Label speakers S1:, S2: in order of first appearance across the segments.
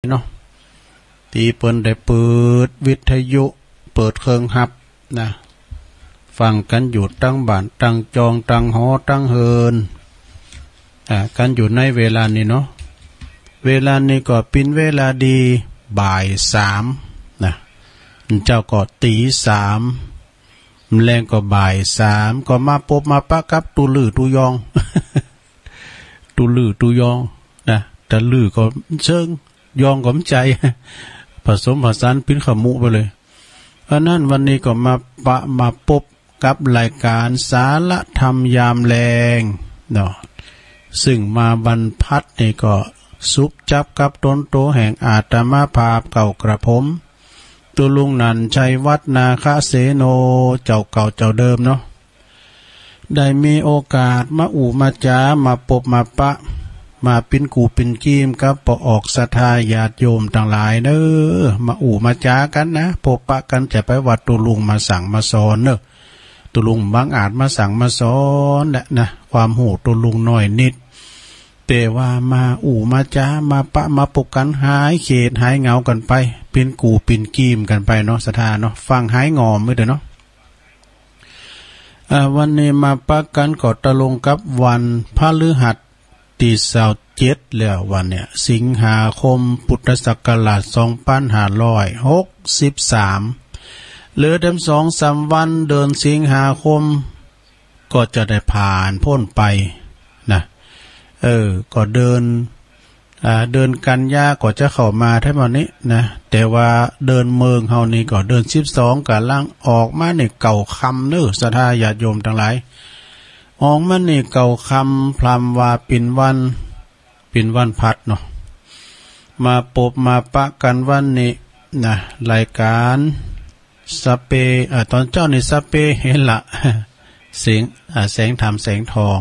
S1: เนาะตีเปิ้นได้เปิดวิทยุเปิดเครื่องฮับนะฟังกันอยู่ตั้งบ้านตั้งจองตั้งหอตั้งเฮินกันอยู่ในเวลานี้เนาะเวลานี้ก็เป็นเวลาดีบ่าย3นะเจ้าก็ตี3แรงก็บ่าย3ก็มาพบมาปะกับตูลือตูยอง ตูลือตูยองนะแต่ลือก็เชิงยองกับใจผสมผสานปิ้นขมุไปเลยเพราะนั้นวันนี้ก็มาพบกับรายการสาระธรรมยามแรงเนาะซึ่งมาบรรพัดนี่ก็ซุบจับกับต้นโตแห่งอาตมาภาพเก่ากระผมตุลุงนันชัยวัฒนาคเสโนเจ้าเก่าเจ้าเดิมเนาะได้มีโอกาสมาอู่มาจ้ามาปบมาปะมาเป็นกูเป็นกีมกับปออกศรัทธาญาติโยมต่างหลายเนอมาอู่มาจ้ากันนะพบปะกันจะไปวัดตุลุงมาสั่งมาสอนเนอะตุลุงบางอาจมาสั่งมาสอนแหละนะความโหดตุลุงน้อยนิดแต่ว่ามาอู่มาจ้ามาปะมาปกกันหายเขตหายเงากันไปเป็นกูเป็นกีมกันไปเนาะศรัทธาเนาะฟังหายงอมไม่เด้อเนาะวันนี้มาปะกันก็ตะลงกับวันพฤหัสที่27แล้ววันเนี่ยสิงหาคมพุทธศักราช2563เหลือเดือน2-3 วันเดือนสิงหาคมก็จะได้ผ่านพ้นไปนะก็เดินกันยาก็จะเข้ามาทั้งหมดนี้นะแต่ว่าเดินเมืองเฮานี่ก็เดิน12กะลังออกมาในเก่าคำเน้อศรัทธาญาติโยมทั้งหลายออกมานี่เก่าคำพรำว่าเป็นวันพัดเนาะมาปบมาปะกันวันนี้นะรายการสเปตอนเจ้านี่สเปเห็นละเสียงแสงธรรมแสงทอง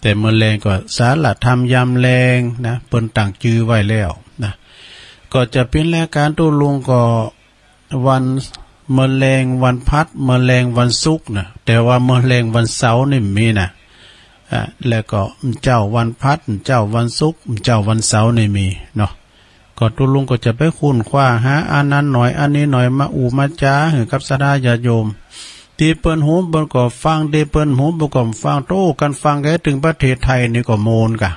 S1: แต่เมื่อแรงก็สาระธรรมยามแรงนะเปิ้นตั้งจื้อไว้แล้วนะก็จะเป็นรายการตุลุงก็วันเมื่อแรงวันพัดเมื่อแรงวันศุกร์นะแต่ว่าเมื่อแรงวันเสาร์นี่มีนะแล้วก็เจ้าวันพัดเจ้าวันศุกร์เจ้าวันเสาร์นี่มีเนาะก็ตุลุงก็จะไปคุ้นคว้าหาอันนั้นหน่อยอันนี้หน่อยมาอู่มาจ้าให้กับศรัทธาญาติโยมที่เปิ้นหูเปิ้นก็ฟังดีเปิ้นหูเปิ้นก็ฟังโต้กันฟังแค่ถึงประเทศไทยนี่ก็โมนกะ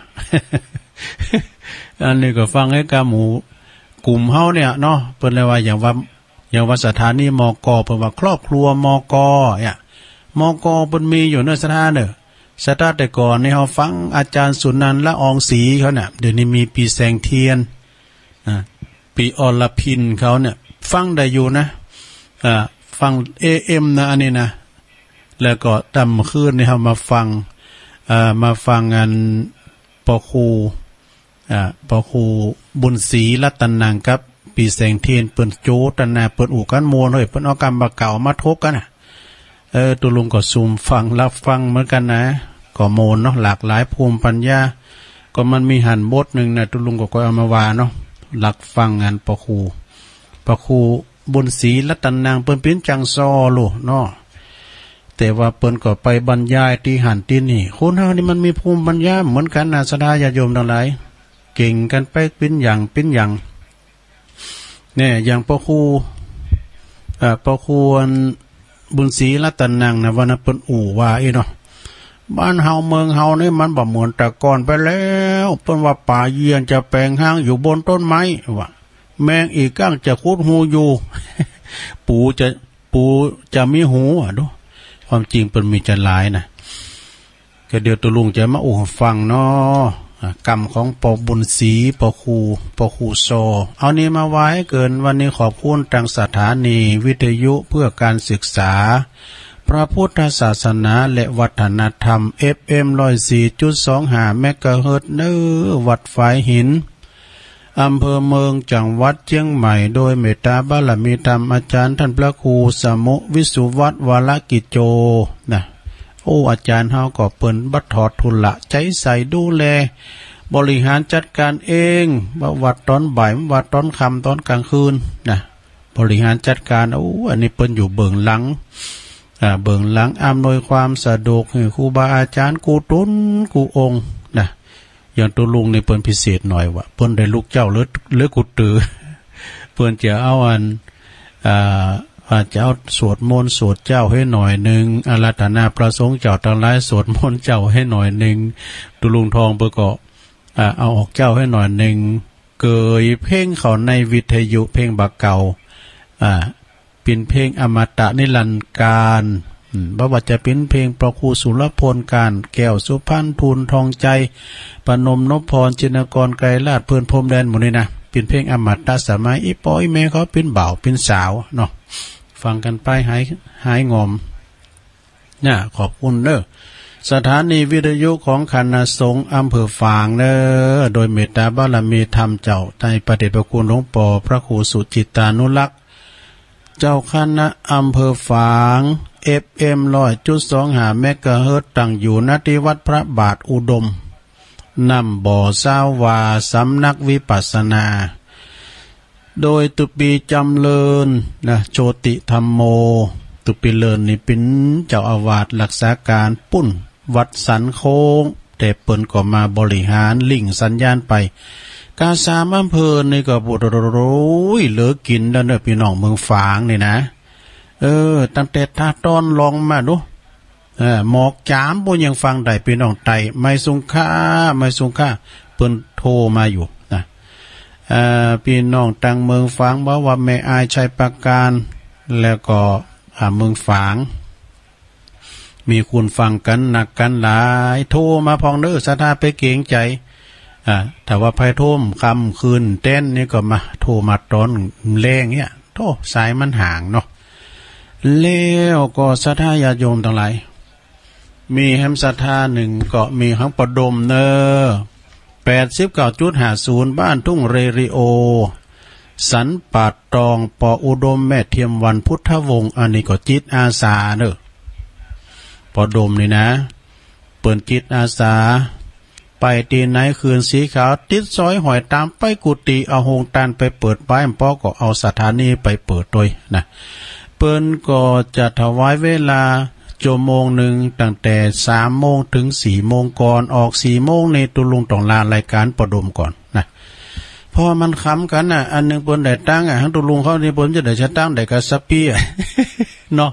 S1: อันนี้ก็ฟังให้กับหมู่กลุ่มเฮาเนี่ยเนาะเปิ้นเลยว่าอย่างว่าสถานีมก.เปิ้นว่าครอบครัวมก.เนี่ยมก.เปิ้นมีอยู่ในสถานเด้อสถานแต่ก่อนนี่เฮาฟังอาจารย์สุนันท์ละอองศรีเขาเนี่ยเดี๋ยวนี้มีปีแสงเทียนปีอรพินเขาเนี่ยฟังได้อยู่นะฟัง AM นะอันนี้นะแล้วก็ตำคืนนี่เฮามาฟังงานปครูบุญศรีรัตนังกับปีแสงเทียนเปิ้นโจตนาเปิ้นอู่กันโมนเฮ้ยเปิ้นเอากรรมเก่ามาทบกันน่ะตุลุงก็ซุมฟังรับฟังเหมือนกันนะก็โมนเนาะหลากหลายภูมิปัญญาก็มันมีหันบทนึงนะตุลุงก็เอามาวาเนาะหลักฟังงานปครูบุญศรีรัตนังเปิ้นเป็นจังซอโลเนาะแต่ว่าเปิ้นก็ไปบรรยายที่หันที่นี่คนเฮานี่มันมีภูมิปัญญาเหมือนกันนะศรัทธาญาติโยมทั้งหลายเก่งกันไปเป็นอย่างเนี่ยอย่างพ่อครูบุญศรีรัตนังนะวันนั้นเปิ้นอู่ว่าอีเนาะบ้านเฮาเมืองเฮานี่มันบ่เหมือนแต่ก่อนไปแล้วเปิ้นว่าป่าเยียนจะแปลงห้างอยู่บนต้นไม้ว่าแมงอีกก้างจะคุดหูอยู่ ปูจะมีหูดูความจริงเป็นมีจะหลายนะก็เดี๋ยวตุลุงจะมาอู่ฟังเนาะกรรมของปอบุญศรีปอครูโซเอานี้มาไว้เกินวันนี้ขอบคุณทางสถานีวิทยุเพื่อการศึกษาพระพุทธศาสนาและวัฒนธรรม FM 104.25 เมกะเฮิรตซ์เนื้อวัดฝายหินอำเภอเมืองจังหวัดเชียงใหม่โดยเมตตาบารมีธรรมอาจารย์ท่านพระครูสมุวิสุวัฒน์วรกิจโจนะอาจารย์เฮาก็เปิ้นบัดถอดทุนละใจใส่ดูแลบริหารจัดการเองวัดตอนบ่ายวัดตอนค่ำตอนกลางคืนนะบริหารจัดการอันนี้เปิ้นอยู่เบื้องหลังอำนวยความสะดวกให้ครูบาอาจารย์กูตุนกูองค์นะ อ อย่างตัวลุงในเปิ้นพิเศษหน่อยว่าเปิ้นได้ลูกเจ้าเลือกุดตือเปิ้นจะเอาอาจจะเอาสวดมนต์สวดเจ้าให้หน่อยนึงอาราธนาประสงค์เจ้าทั้งหลายสวดมนต์เจ้าให้หน่อยนึงตัวลุงทองเปิ้นก็เอาออกเจ้าให้หน่อยนึงเกยเพลงเขาในวิทยุเพลงบักเก่าเป็นเพลงอมตะนิรันดร์การบ่ว่าจะเป็นเพลงประครูสุรพลการแก้วสุพรรณทูลทองใจปนมนพพรจินกรไกรลาดเพิ่นพรมแดนหมดนี่นะเป็นเพลงอมตะสมัยอีปอยแม่เขาเป็นบ่าวเป็นสาวเนาะฟังกันไปหายงอมน่ะขอบคุณเด้อสถานีวิทยุของคณะสงฆ์อำเภอฝางเด้อโดยเมตตาบารมีธรรมเจ้าในพระเดชพระคุณหลวงปู่พระครูสุจิตานุรักษ์เจ้าคณะอำเภอฝาง FM 100.25 เมกะเฮิรตซ์ตั้งอยู่ณที่วัดพระบาทอุดมนำบ่อสาวาสำนักวิปัสสนาโดยตุปีจำเริญนะโชติธรรมโมตุปีเลินนี่เป็นเจ้าอาวาสรักษาการปุ้นวัดสันโค้งแต่เปิ้นก็มาบริหารลิงสัญญาณไปกาสามอำเภอนี่ก็ปุโรยเหลือกินแล้วเด้อพี่น้องเมืองฝางนี่นะตั้งแต่ท่าต้อนลองมาดูหมอกจามบ่ยังฟังได้พี่น้องไตไม่สุงค่าเปิ้นโทรมาอยู่นะพี่น้องตังเมืองฝางบอกว่าแม่อายชัยประการแล้วก็เมืองฝางมีคุณฟังกันหนักกันหลายโทรมาพองเด้อสถาไปเกรงใจถ้าว่าไผโทมค่ำคืนเต้นนี่ก็มาโทรมาตอนแรงเนี่ยโทสายมันห่างเนาะแล้วก็ศรัทธาญาติโยมทั้งหลายมีแฮมศรัทธาหนึ่งก็มีทั้งประดมเนอ 89.50 บ้านทุ่งเรริโอสันปาดตองปออุดมแม่เทียมวันพุทธวงศ์อันนี้ก็จิตอาสาเนอประดมนี่นะเปิ่นจิตอาสาไปตีไหนคืนสีขาวติดซอยหอยตามไปกุฏิเอาหงตันไปเปิดไว้ป้อก็เอาสถานีไปเปิดด้วยนะเปิ้นก็จะถวายเวลาชั่วโมงหนึ่งตั้งแต่3 โมงถึง4 โมงก่อนออก4 โมงในตุลุงต้องลารายการประดมก่อนนะเพราะมันค้ำกันน่ะอันนึงเปิ้นได้ตั้งทั้งตุลุงเขานี่เปิ้นจะได้จะตั้งได้กับซับปี้เนาะ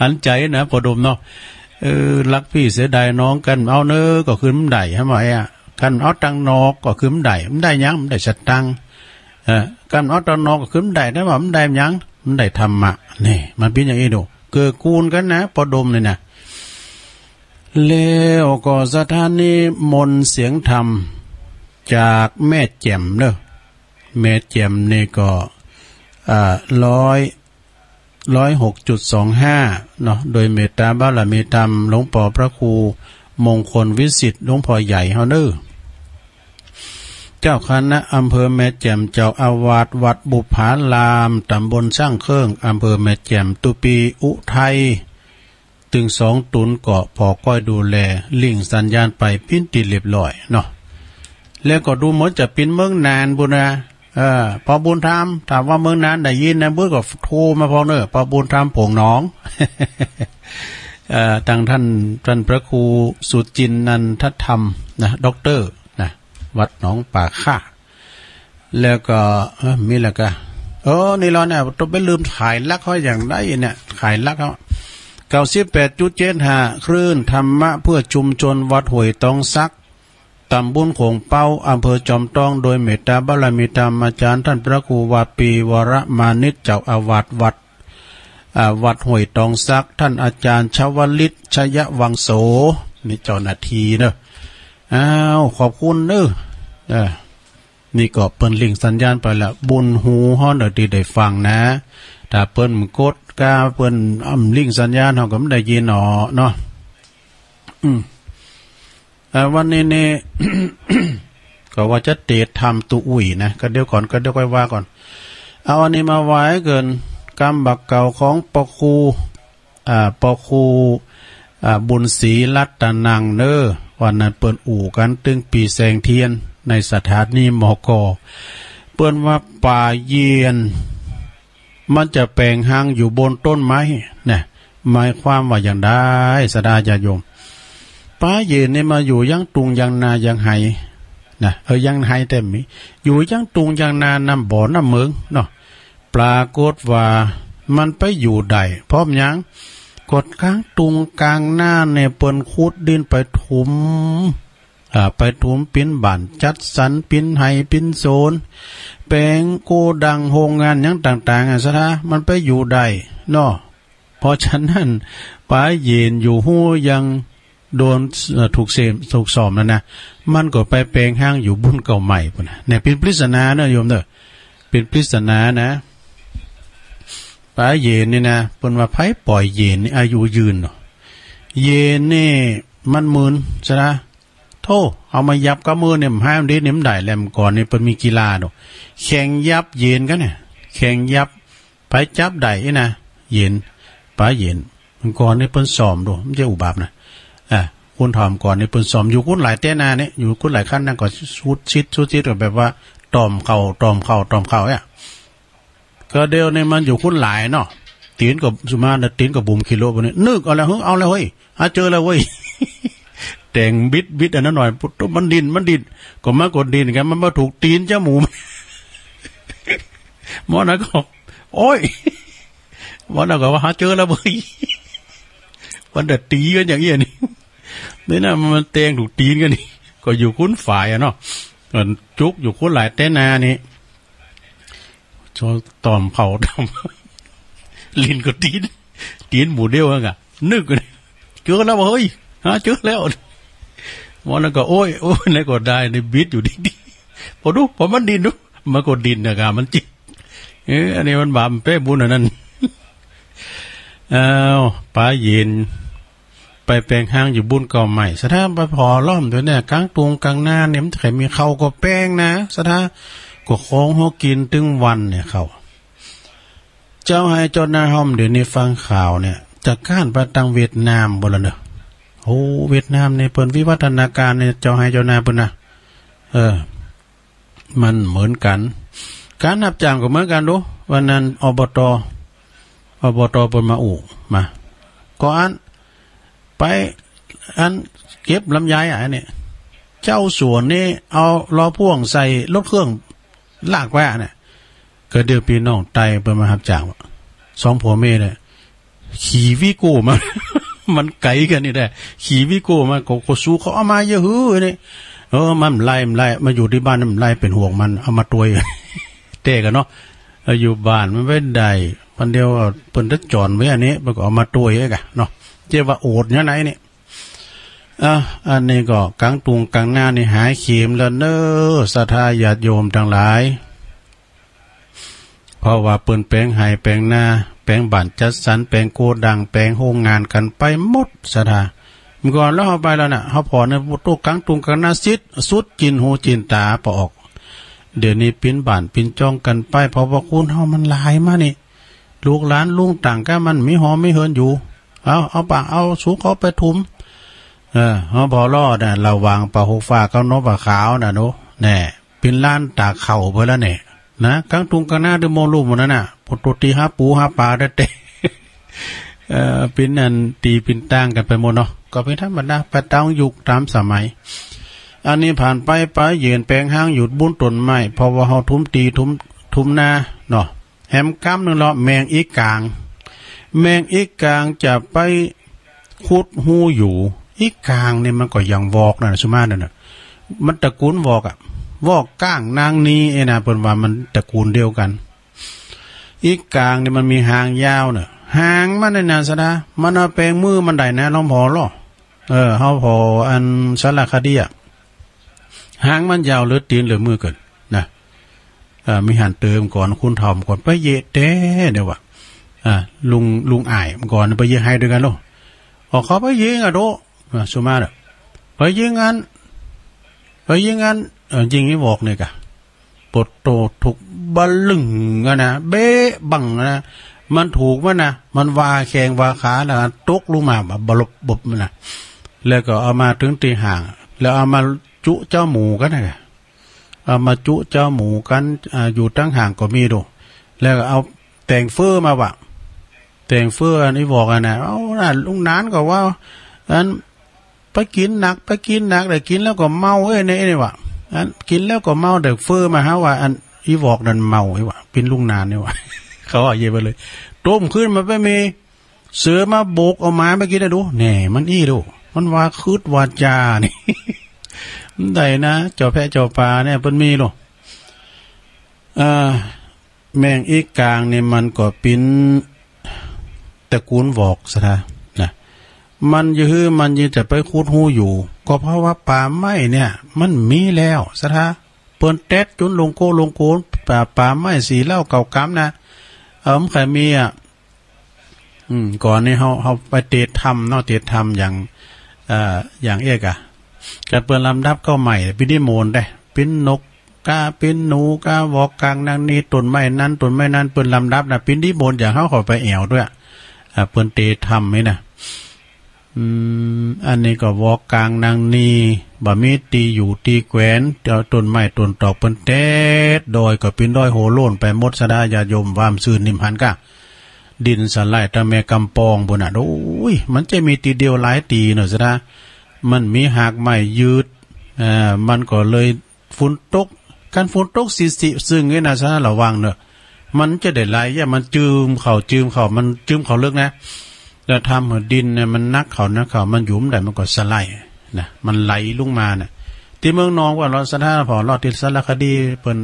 S1: หันใจนะประดมเนาะรักพี่เสียดายน้องกันเอาเน้อก็คือมันได้ใช่ไหมกันเอาตังนอกก็คือมันได้ยังมันได้สตังกันเอาตังนอกก็คือมันได้ว่ามันได้ยังมันได้ธรรมะนี่มันเป็นอย่างนี้ดูเกิดกูลกันนะปอดมเลยนะแล้วก็สถานีมนเสียงธรรมจากแม่แจ่มเนอะแม่แจ่มนี่ก็106.25 เนาะโดยเมตตาบารมีธรรมหลวงปู่พระครูมงคลวิสิทธิ์หลวงพ่อใหญ่เฮาเด้อเจ้าคณะอำเภอแม่แจ่มเจ้าอาวาสวัดบุพารามตำบลสร้างเครื่องอำเภอแม่แจ่มตุปีอุทัยถึง2 ตุนเกาะพอก้อยดูแลลิงสัญญาณไปปิ้นติเรียบร้อยเนาะแล้วก็ดูเหมือนจะปิ้นเมืองนานบุญนะพอบุญธรรมถามว่าเมืองนานได้ยินนะเบื่อก็โทรมาพอเนอะพอบุญธรรมโป่งน้อง ทางท่านพระครูสุจินนันทธรรมนะด็อกเตอร์นะวัดหนองป่าค่าแล้วก็มีแล้วก็นี่เราเนี่ยต้องไปลืมขายลักเขาอย่างไรเนี่ยขายลักเขา98.75 คลื่นธรรมะเพื่อชุมชนวัดห้วยตองซักตำบลโขงเป้าอำเภอจอมต้องโดยเมตตาบารมีธรรมอาจารย์ท่านพระครูวาปีวรมานิจเจ้าอาวาสวัดห้วยตองซักท่านอาจารย์ชวลิตชยวังโสนี่เจ้าหน้าที่เนอะขอบคุณเนอะนี่ก็เปิ้นลิงสัญญาณไปแล้วบุญหูฮ้อนที่ได้ฟังนะถ้าเปิ้นกดกาเปิ้นลิงสัญญาณเฮาก็ไม่ได้ยินเนาะวันนี้เนี่ย ก็ว่าจะเตะทำตุอุ่ยนะก็เดี๋ยวก่อนก็เดี๋ยวค่อยว่าก่อนเอาอันนี้มาไว้เกินกรรมบักเก่าของปอคูบุญศรีรัตนังเนอวันนั้นเปิ้นอู่กันตึงปีแสงเทียนในสถานีมก.เปิ้นว่าป่าเยียนมันจะแปลงหางอยู่บนต้นไม้เนี่ยหมายความว่าอย่างใดสดาญาโยม ป้าเย็นเนี่ยมาอยู่ยังตุงยังนายังไห้นะยังไห้เต็มมีอยู่ยังตุงยังนาน้ำบ่อน้ำเมืองเนาะปรากฏว่ามันไปอยู่ใดพร้อมยังกดค้างตุงกลางหน้าเนี่ยเปิ้นขุดดินไปถมไปถมปิ้นบ้านจัดสรรปิ้นไห้ปิ้นโซนแปลงโกดังโรงงานยังต่างๆซะนะมันไปอยู่ได้เนาะเพราะฉะนั้นป้าเย็นอยู่หู้ยังโดนถูกสอบนะมันก็ไปแปลงห้างอยู่บุญเก่าใหม่พุ่นนะเนี่ยเป็นปริศนาเนอะโยมเนอะเป็นปริศนานะป้าเย็นนี่นะเพิ่นว่าไผปล่อยเย็นนี่อายุยืนเนาะเย็นนี่มันมึนซะนะโธ่เอามายับกับมือเนี่ยให้มันได้ได้แหลมก่อนนี่เพิ่นมีกีฬาเนาะแข่งยับเย็นกันเนี่ยแข่งยับไปจับได้นะเย็นป้าเย็นมันก่อนนี่เพิ่นซ้อมดูมันจะอุบาทนะคุณถอมก่อนนี่เพิ่นซ้อมอยู่คุณหลายเต้นาเนี่ยอยู่คุณหลายขั้นนั่นก็ชุดชิดแบบว่าตอมเข่าเนี่ยก็เดียวเนี่ยมันอยู่คุณหลายเนาะตีนกับสุมาตีนกับบุ๋มกิโลพวกนี้นึกเอาแล้วเฮ้ยเจอแล้วเว้ยแต่งบิดอันนั้นหน่อยปุ๊บมันดินก็มากดดินกันมันมาถูกตีนเจ้าหมูหมอนะก็โอ้ยหมอนะก็ว่าเจอแล้วเว้ยวันเด็ดตีกันอย่างเงี้ยนี่นะมันแตงถูกตีนกันนี่ก็อยู่คุ้นฝ่ายเนาะมันจุกอยู่คุ้นหลายเต้นานี่โชตอมเผาดำลินก็ตีนหมูเดียวกันนึกกันเจอแล้วเฮ้ยเจอแล้วหมอนั่นก็โอ้ยแล้วก็ได้ในบิดอยู่ดีพอมันดินดูมันก็ดินนะครับมันจิกอันนี้มันบาปเป้บุญอันนั้นป้าเย็นไปแปลงห้างอยู่บุญเก่าใหม่สถานไปพอล้อมด้วยเนี่ยกลางตุงกลางหน้าเนี่ยมันใครมีเขาก็แป้งนะสถานก็คล้องหัวกินตึงวันเนี่ยเขาเจ้าให้เจ้าหน้าห้อมเดี๋ยวนี้ฟังข่าวเนี่ยจากการไปตังเวียดนามบ่ละเนอะโอ้เวียดนามเนี่ยเปิ้นวิวัฒนาการเนี่ยเจ้าให้เจ้าหน้าเปิ้นนะมันเหมือนกันการนับจ้างก็เหมือนกันดูวันนั้นอบตเปิ้นมามาก็ไปเก็บลำไยเนี่ยเจ้าสวนนี่เอาล้อพ่วงใส่รถเครื่องลากไว้เนี่ยก็เดี๋ยวพี่น้องไตเปิ้นมารับจ้างสองผัวเมียเนี่ยขี่วิโก้มามันไกลกันนี่แหละขี่วิโก้มาก็สู้เขาเอามาเยอะหือนี่มันไล่มาอยู่ที่บ้านมันไล่เป็นห่วงมันเอามาตวยเตะกันเนาะอยู่บ้านมันไม่ได้วันเดียวเปิ้นตะจอนไว้อันนี้มันก็เอามาตวยไอ้กะเนาะเจ้าว่าโอดเนี่ยไหนนี่อันนี้ก็กลางตุงกลางหน้านี่หายเข็มแล้วเนอะศรัทธาญาติโยมทั้งหลายเพราะว่าเปิ้นแปลงไห้แปลงนาแปลงบ้านจัดสรรแปลงโกดังแปลงโรงงานกันไปหมดศรัทธาเมื่อก่อนแล้วเอาไปแล้วน่ะเขาพอในตู้กลางตุงกลางหน้าสุดจินหูจินตาปอกเดี๋ยวนี้ปิ้นบ้านปิ้นจ้องกันไปเพราะว่าคุณเฮามันหลายมานี่ลูกหลานลุงต่างก็มันมีหอมไม่เฮินอยู่เอาปะเอาสูเขาไปทุมเขาพอรอดน่ะระวังปะหกฟ้าเขานบปะขาวน่ะโนแน่ปิ้นล้านตากเข่าไปแล้วเนี่ยนะกลางตุงกลางหน้าด้วยโมลูกหมดนั่นน่ะปตุตีหาปูหาปลาได้เตปิ้นอันตีปิ้นตั้งกันไปหมดเนาะก็เป็นธรรมดาไปตามยุคตามสมัยอันนี้ผ่านไปเยืนแปลงห้างหยุดบุญต้นไม้เพราะว่าเขาทุ่มตีทุ่มนาเนาะแหมกำนึงเนาะแมงอีกกลางจะไปขุดหูอยู่อีกกลางเนี่ยมันก็ยังวอกนะสุมาเนี่ยนะมันตระกูลวอกวอกก้างนางนี้เอ็นะเป็นว่ามันตระกูลเดียวกันอีกกลางเนี่ยมันมีหางยาวเนี่ยหางมันในนาสดามันเอาแปลงมือมันได้นะน้องพอหรอเขาพออันสารคดีหางมันยาวหรือตีนหรือมือเกินนะมีหันเติมก่อนคุณทอมก่อนไปเยะเต้เดี๋ยวลุงอ่ายก่อนไปเยะให้ด้วยกันลูกเขาไปยิงโดสุมาเด้อไปยิงงานยิงให้บอกเนี่ยกะปดโตถูกบะลึงนะเบ๊บังนะมันถูกมั้ยนะมันวาแข้งวาขาแล้วตกลงมาบลบบมันนะแล้วก็เอามาถึงตีห่างแล้วเอามาจุเจ้าหมูกันนะเอามาจุเจ้าหมูกันอยู่ตั้งห่างก็มีดูแล้วก็เอาแต่งเฟื่อมาวะแต่งเฟื่ออันนี้บอกนะเอาลุงนานก็ว่าอัน ไปกินหนักแต่กินแล้วก็เมานี่วะอันกินแล้วก็เมาเด็กเฟอมาฮะว่าอันอีวอกนั่นเมาไอ้วะเป็นลุงนานเนี่ยวะ เขาว่าเย่ไปเลยต้มขึ้นมาไปมีเสือมาโบกเอามาไปกินได้ดูแหน่มันดูมันว่าคืดวาจานี่ ได้นะเจ้าแพะเจ้าปลาเนี่ยเพิ่นมีหรอแมงอีกางเนี่ยมันก็เป็นตระกูลวอกซะนะมันยื้อมันยังจะไปคูดหูอยู่ก็เพราะว่าป่าไม้เนี่ยมันมีแล้วซะเปิ้นเต็ดจนลงโกป่าไม้สีเหล้าเก่ากำนะใครมีก่อนนี้เขาไปเตะทำเนาะเตะทำอย่างเอกการเปิ้นลำดับก็ใหม่พิธีโมนได้เป็นนกกาเป็นหนูกาวอกกลางนางนี้ต้นไม้นั้นเปิ้นลำดับนะพิธีโมนอย่างเขาขอไปแอวด้วยเปิ้นเตะทำไหมนะอันนี้ก็วอกกลางนางนีบะมีตีอยู่ตีแขวนเดี๋ยวต้นไม้ต้นตอกเปิ้นเตดดอยก็เป็นดอยโหโล่นไปหมดสดาญาโยมวามซื่นนิมหันกะดินสลายตะแม่กำปองบนน่ะโอ้ยมันจะมีตีเดียวหลายตีเนาะสดามันมีหากไม้ยืดมันก็เลยฝนตกการฝนตกสิซึ่งนี่นะซะระวังเนอะมันจะได้ไหลมันจืมเข่ามันจืมเข่าเลิกนะแล้วทำหัวดินเนี่ยมันนักเขามันหยุมได้มันก็สไลด์นะมันไหลลงมาน่ะที่เมืองนองว่าเราสถานพอรอดติดสารคดีเปิ้น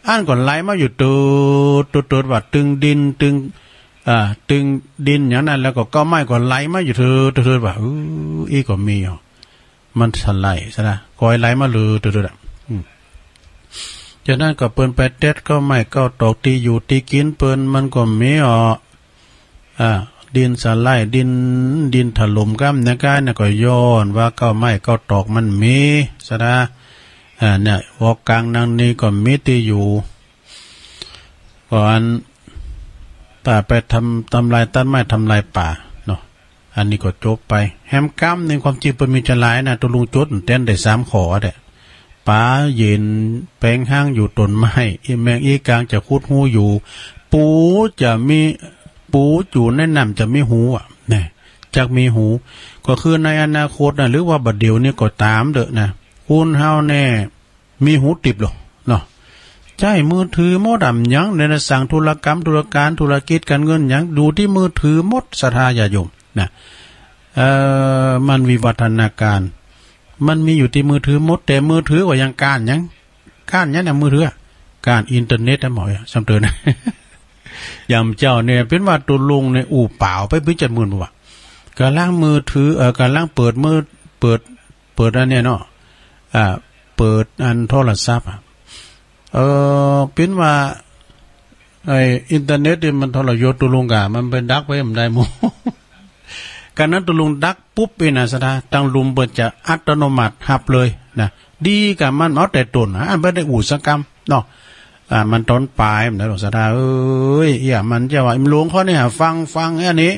S1: อ่านก่อนไหลมาอยู่ตูดว่าตึงดินตึงอย่างนั้นแล้วก็ไม้ก็ไหลมาอยู่เธอว่าอีก็มีมันสไลด์ซะนะก้อยไหลมาเลยเธอจากนั้นก็เปิ้นไปเต็ดก็ไม่ก็ตอกตีอยู่ตีกินเปิ้นมันก็มีดินสไลด์ดินถล่มกั้มเนี่ยก้เนี่ยก็ย้อนว่าก็ไม่ก็ตอกมันมีซะนะเนี่ยวอกกลางนางนี้ก็มีตีอยู่ก่อนป่าไปทำลายต้นไม้ทำลายป่าเนาะอันนี้ก็จบไปแฮมกั้มในความจริงเป็นมีจะหลายนะตัวลุงจดเต้นได้3 ขอเด้ป่าเย็นแปลงห้างอยู่ต้นไม้อีแมงอีกลางจะคูดหูอยู่ปูอยู่ในน้ำจะมีหูเนี่ยจากมีหูก็คือในอนาคตนะหรือว่าบัดเดี๋ยวนี้ก็ตามเด้อนะคุณเฮาแน่มีหูติบหรอเนาะใช้มือถือหมดยังในสั่งธุรกรรมธุรการธุรกิจการเงินยังดูที่มือถือหมดศรัทธาญาโยมนะมันวิวัฒนาการมันมีอยู่ที่มือถือหมดแต่มือถือก็ยังการเนี่ยมือถือการอินเทอร์เน็ตนะหมอยสำเตือนนะยำเจ้าเนี่ยเป็นว่าตัวลงในอู่เปล่าไปพิจารณาว่าการล้างมือถือการล้างเปิดอันเนี้ยเนาะเปิดอันโทรศัพท์เป็นว่าไออินเทอร์เน็ตเนี่ยมันทรยศตัวลงกะมันเป็นดักไว้มันได้หมู่การนั้นตัวลงดักปุ๊บเป็นนะสดาตั้งลุมเปิดจะอัตโนมัติหับเลยนะดีกับมันเอาแต่ตุนอันไม่ได้อุตสาหกรรมเนาะมันต้นปลายมันหรอกสดามันจะว่าหลวงเขาเนี่ยฟังอันนี้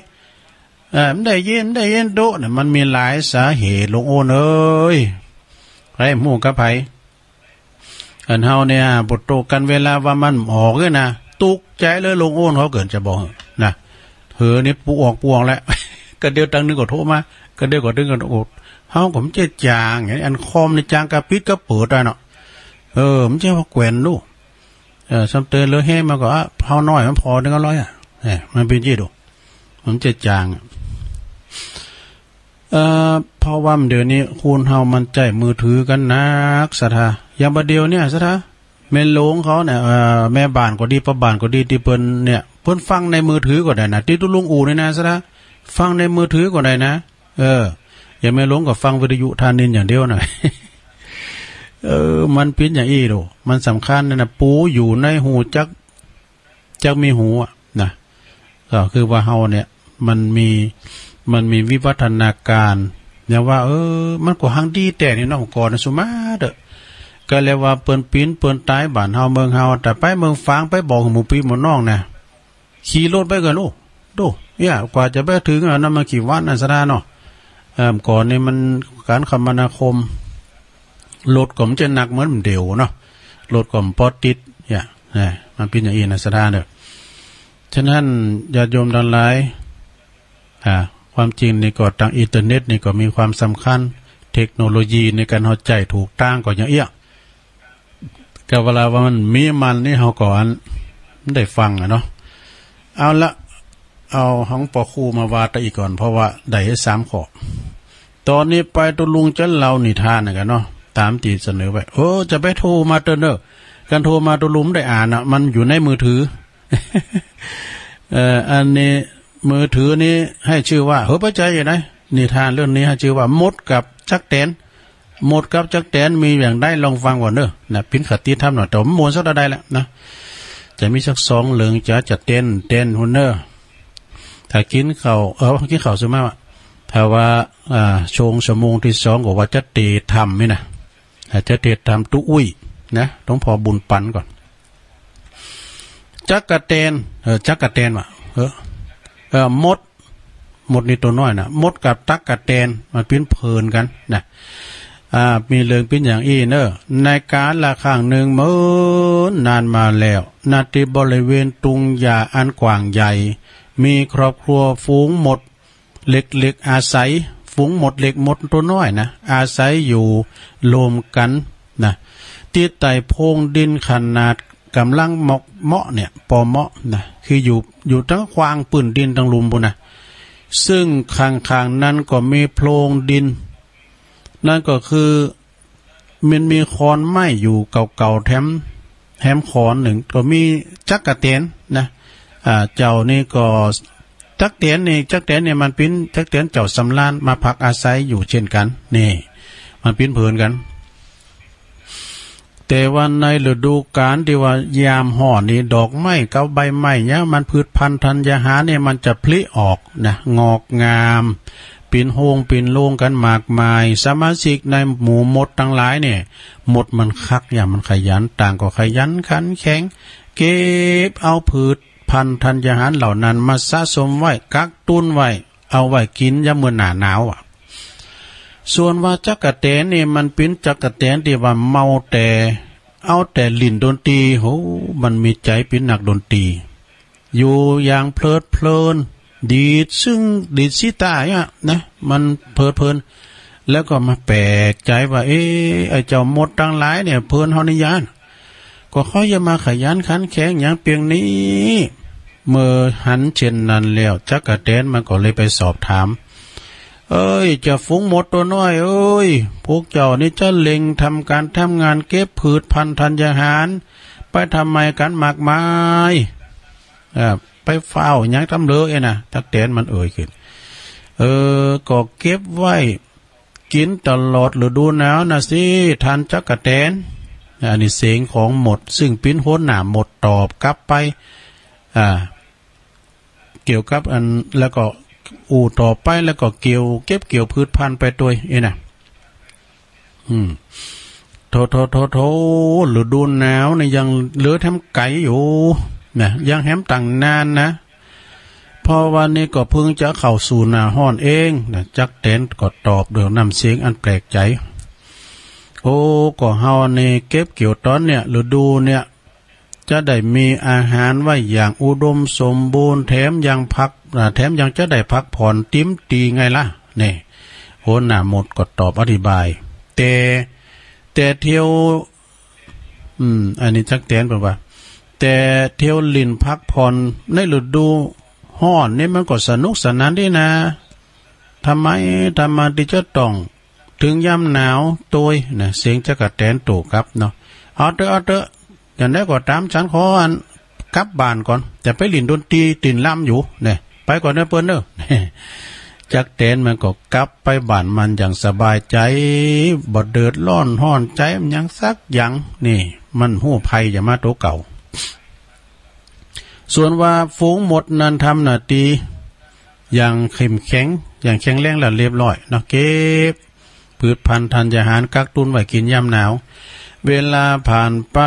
S1: มันได้ยินโตเนี่ยมันมีหลายสาเหตุหลวงโอนใครหมู่กับไผอันเฮาเนี่ยบทโตกันเวลาว่ามันออกเลยนะตุกใจเลยหลวงโอนเขาเกินจะบอกนะนี่ปูออกแล้วก็เดียวตังนึงก็โทรมาก็เดียวก็ดึงกันโอดเฮาผมจะจางอย่างอันคอมในจางกระปิดก็เปิดได้เนาะมันจะว่าแกวนลูกสำเตือนเลยให้มาก็เฮาน้อยมันพอนึงก็ร้อยมันเป็นยี่ดูมันจะจางเพราะว่าเดี๋ยวนี้คุณเฮามันใจมือถือกันนักศรัทธาอย่างบัดเดียวเนี่ยศรัทธาแม่หลวงเขาเนี่ยแม่บ้านก็ดีป้าบ้านก็ดีที่เปิ้นเนี่ยเพิ่นฟังในมือถือก็ได้นะที่ตุลุงอู่เนี่ยนะศรัทธาฟังในมือถือก็ได้นะอย่างแม่หลวงก็ฟังวิทยุทานินอย่างเดียวหน่อยมันเป็นอย่างอีโดมันสำคัญนะปูอยู่ในหูจักมีหูนะก็คือว่าเฮาเนี่ยมันมีวิวัฒนาการเนี่ยว่ามันก็หังดีแต่นี่เนาะก่อนนะสุมาเด้อก็เรียกว่าเปิ้นตายบ้านเฮาเมืองเฮาแต่ไปเมืองฟางไปบอกหมู่ปีหมู่น้องนะขี่รถไปกันดูเนี่ยกว่าจะไปถึงนั้นมากี่วันน่ะซะนะเนาะก่อนนี่มันการคมนาคมรถก็มันจะหนักเหมือนเดียวเนาะรถก็ปอดติดเนี่ยมันเป็นอย่างนี้นะซะนะเด้อฉะนั้นญาติโยมทั้งหลายความจริงนี่ก็ทางอินเทอร์เน็ตนี่ก็มีความสำคัญ เทคโนโลยีในการเข้าใจถูกตั้งก็อย่างเอี้ยกับเวลาว่ามันมีมันนี่เขาก่อนได้ฟังเนาะเอาละเอาห้องปอคู่มาวาดอีกก่อนเพราะว่าได้3 ข้อตอนนี้ไปตุลุงจันเรานิทานกันเนาะตามที่เสนอไว้จะไปโทรมาเตอร์เนอร์การโทรมาตุลุงได้อ่านมันอยู่ในมือถือ อันนี้มือถือนี้ให้ชื่อว่าพระใจอยู่ไหนนิทานเรื่องนี้ให้ชื่อว่ามดกับจักแตนมดกับจักแตนมีอย่างได้ลองฟังก่อนเนอะนะพินขัดตีทำหน่อยแต่มวนสักได้แล้วนะจะมีสัก2 เหลืองจะเต้นหุ่นเนอร์ถ้ากินข้าวกินข้าวซื้อมาถ้าว่าชงชั่วโมงที่2ก็ว่าจะเตะทำนี่นะจะเตะทำตุ้ยนะต้องพอบุญปันก่อนจักแตนจักแตนว่ะมดนี่ตัวน้อยนะมดกับตักกะแตนมันเป็นเพลินกันนะมีเรื่องเป็นอย่างอี้เนอะในการละข้างหนึ่งเมื่อนานมาแล้วณที่บริเวณตุงหญ้าอันกว้างใหญ่มีครอบครัวฝูงหมดเล็กๆอาศัยฝูงหมดเล็กหมดตัวน้อยนะอาศัยอยู่รวมกันนะที่ใต้โพรงดินขนาดกำลังเหมาะเนี่ยปอเหมาะนะคืออยู่ทั้งควางปืนดินทั้งลุมบุนะซึ่งข้างๆนั้นก็มีโพรงดินนั่นก็คือมันมีคอนไม้อยู่เก่าๆแถมคอนหนึ่งก็มีจักแตนนะเจ้านี่ก็จักแตนเนี่ยมันเป็นจักแตนเจ้าสำรานมาพักอาศัยอยู่เช่นกันนี่มันเป็นเพื่อนกันแต่ว่าในฤดูกาลที่ว่ายามห่อนี่ดอกไม้กับใบไม้เนี่ยมันพืชพันธุ์ธัญญาหารเนี่ยมันจะพลิออกนะงอกงามปีนโฮงปีนโลงกันมากมายสมาชิกในหมู่มดทั้งหลายเนี่ยมดมันคักอย่างมันขยันต่างก็ขยันขันแข็งเก็บเอาพืชพันธุ์ธัญญาหารเหล่านั้นมาสะสมไว้กักตุนไว้เอาไว้กินยามเมื่อหน้าหนาวส่วนว่าจักแตนนี่มันเป็นจักแตนที่ว่าเมาแต่เอาแต่ลิ้นดนตรีมันมีใจเป็นนักดนตรีอยู่อย่างเพลินดีซึ่งดีดซิตาเนี่ยนะมันเพลินแล้วก็มาแปลกใจว่าไอ้เจ้ามดทั้งหลายเนี่ยเพลินเฮานิยานก็เขาจะมาขยันขันแข็งอย่างเพียงนี้เมื่อหันเช่นนั้นแล้วจักแตนมันก็เลยไปสอบถามจะฝูงมดตัวน้อยพวกเจ้านี่จะเล็งทำการทำงานเก็บพืชพันธุ์ธัญญาหารไปทำไมกันมากมายไปเฝ้ายังทำเลยนะจักแตนมันขึ้นก็เก็บไว้กินตลอดฤดูหนาวนะสิทันจักแตนอันนี้เสียงของหมดซึ่งปิ้นโหนหนาหมดตอบกลับไปเกี่ยวกับอันแล้วก็ต่อไปแล้วก็เก็บเกี่ยวพืชพันธุ์ไปตัวนะโถฤดูหนาวเนี่ยยังเหลือแถมไก่อยู่นะยังแถมต่างนานนะพอวันนี้ก็เพิ่งจะเข้าสู่หน้าร้อนเองนะจักแตนก็ตอบด้วยน้ำเสียงอันแปลกใจก็เฮาในเก็บเกี่ยวตอนเนี่ยฤดูเนี่ยจะได้มีอาหารไว้อย่างอุดมสมบูรณ์แถมยังจะได้พักผ่อนติ้มตีไงล่ะนี่โหหน้าหมดก็ตอบอธิบายแต่เที่ยวอันนี้จักแตนบอกว่าแต่เที่ยวลินพักผ่อนในฤดูร้อนนี่มันก็สนุกสนานดีนะทำไมที่จะต้องถึงยามหนาวตัวนะเสียงจักแตนตู่ครับเนาะเอาเถอะอย่างนั้นก็ตามฉันขอกลับบ้านก่อนจะไปลินดนตรีติ่นล่ำอยู่เนี่ยไปก่อนนะเปิ้นเด้อจักแตนมันก็กลับไปบ้านมันอย่างสบายใจบ่เดือดร้อนห้อนใจมันยังสักอย่างนี่มันหู้ภัยอย่ามาโตเก่าส่วนว่าฝูงหมดนั้นทำหน้าที่อย่างเข้มแข็งอย่างแข็งแรงและเรียบร้อยเนาะเก็บพืชพันธุ์ธัญญาหารกักตุนไว้กินยามหนาวเวลาผ่านไป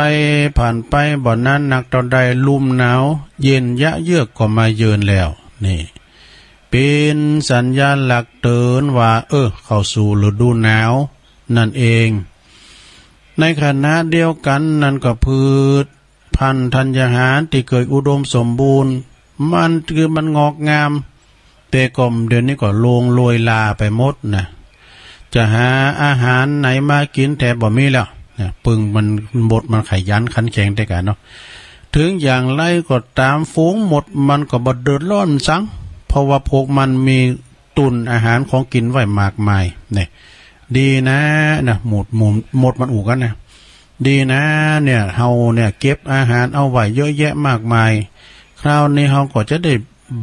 S1: บ่อนนั้นนักต่อใดลุ่มหนาวเย็นยะเยือกก็มาเยือนแล้วนี่เป็นสัญญาณหลักเตือนว่าเข้าสู่ฤดูหนาวนั่นเองในขณะเดียวกันนั่นก็พืชพันธุ์ธัญญาหารที่เกิดอุดมสมบูรณ์มันงอกงามแต่ก็เดี๋ยวนี้ก็โลยลาไปหมดนะจ จะหาอาหารไหนมากินแต่บ่มีแล้วเนี่ยปึงมันหมดมันขยันขันแข็งได้กันเนาะถึงอย่างไรก็ตามฝูงหมดมันก็บ่เดือดร้อนซังเพราะว่าพวกมันมีตุนอาหารของกินไว้มากมายเนี่ยดีนะหมดมันอู่กันนะดีนะเนี่ยเฮาเนี่ยเก็บอาหารเอาไว้เยอะแยะมากมายคราวนี้เฮาก็จะได้